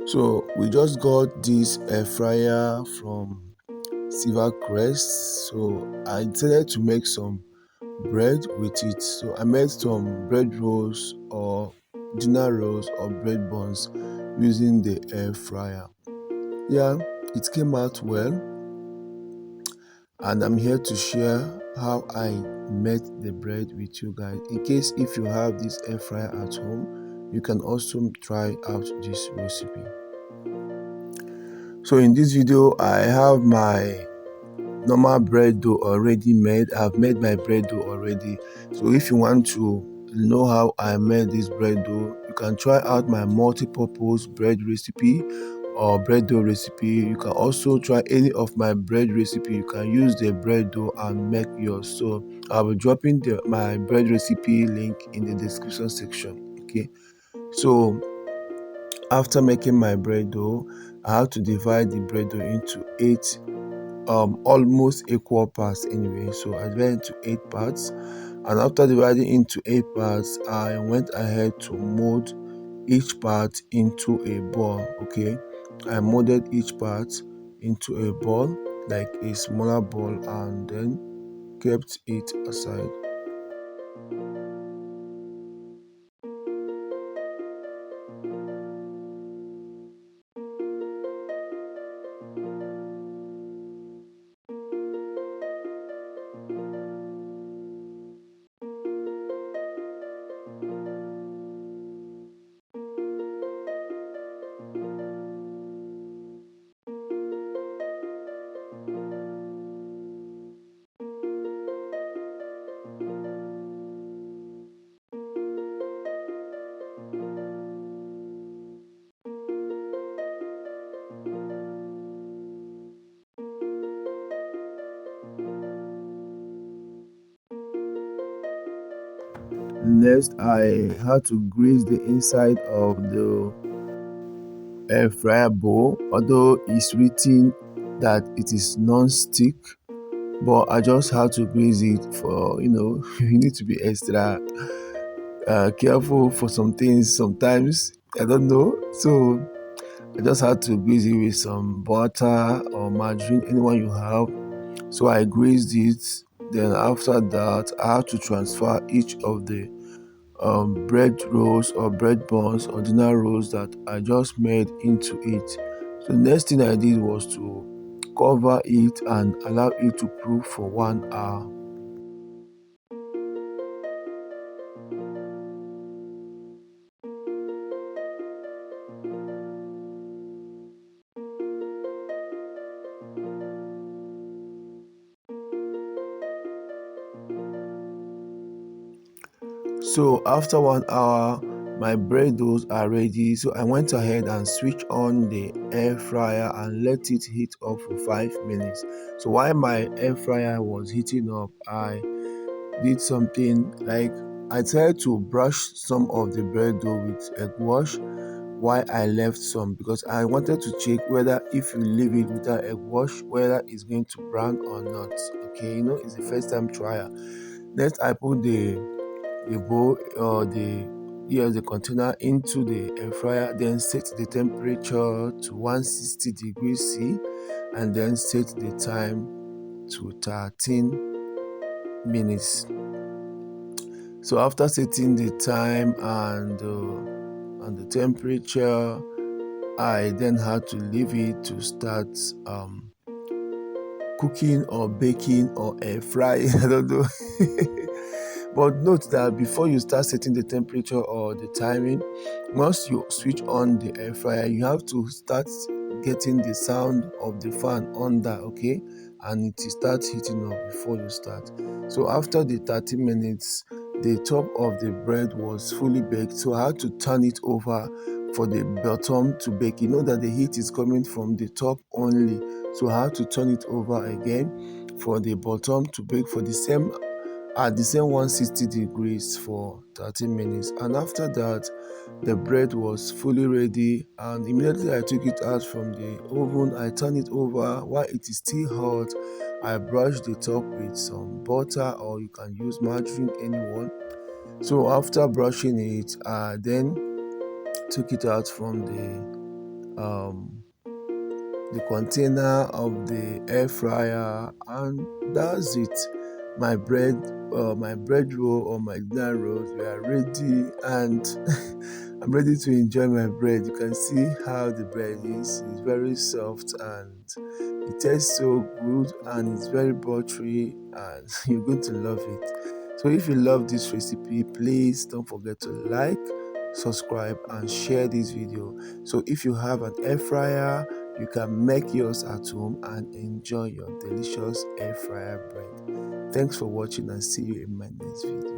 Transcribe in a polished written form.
So we just got this air fryer from Silvercrest. So I decided to make some bread with it. So I made some bread rolls or dinner rolls or bread buns using the air fryer. Yeah, it came out well, and I'm here to share how I made the bread with you guys. In case if you have this air fryer at home, you can also try out this recipe. So in this video, I have my normal bread dough already made. I've made my bread dough already. So if you want to know how I made this bread dough, you can try out my multi-purpose bread recipe or bread dough recipe. You can also try any of my bread recipe. You can use the bread dough and make yours. So I'll be dropping my bread recipe link in the description section. Okay, so after making my bread dough, I have to divide the bread dough into eight almost equal parts anyway. So I divided into 8 parts, and after dividing into 8 parts, I went ahead to mold each part into a ball. Okay, I molded each part into a ball, like a smaller ball, and then kept it aside. Next, I had to grease the inside of the air fryer bowl, although it's written that it is non-stick, but I just had to grease it for, you need to be extra careful for some things sometimes. I don't know. So I just had to grease it with some butter or margarine, anyone you have. So I greased it. Then after that, I had to transfer each of the bread rolls or bread buns or dinner rolls that I just made into it. So the next thing I did was to cover it and allow it to cook for 1 hour. So after 1 hour, my bread doughs are ready. So I went ahead and switched on the air fryer and let it heat up for 5 minutes. So while my air fryer was heating up, I did something like I tried to brush some of the bread dough with egg wash while I left some, because I wanted to check whether if you leave it without egg wash, whether it's going to brown or not. Okay, it's the first time trial. Next, I put the bowl or the container into the air fryer, then set the temperature to 160 degrees C, and then set the time to 13 minutes. So after setting the time and the temperature, I then had to leave it to start cooking or baking or air frying. I don't know. But note that before you start setting the temperature or the timing, once you switch on the air fryer, you have to start getting the sound of the fan under, okay? And it starts heating up before you start. So after the 30 minutes, the top of the bread was fully baked. So I had to turn it over for the bottom to bake. You know that the heat is coming from the top only. So I had to turn it over again for the bottom to bake for the same at the same 160 degrees for 30 minutes. And after that, the bread was fully ready, and immediately I took it out from the oven. I turned it over while it is still hot. I brushed the top with some butter, or you can use margarine, anyone. So after brushing it, I then took it out from the the container of the air fryer, and that's it. My bread roll or my dinner rolls were ready, and I'm ready to enjoy my bread. You can see how the bread is. It's very soft and it tastes so good, and it's very buttery, and you're going to love it. So if you love this recipe, please don't forget to like, subscribe, and share this video. So if you have an air fryer, you can make yours at home and enjoy your delicious air fryer bread. Thanks for watching, and see you in my next video.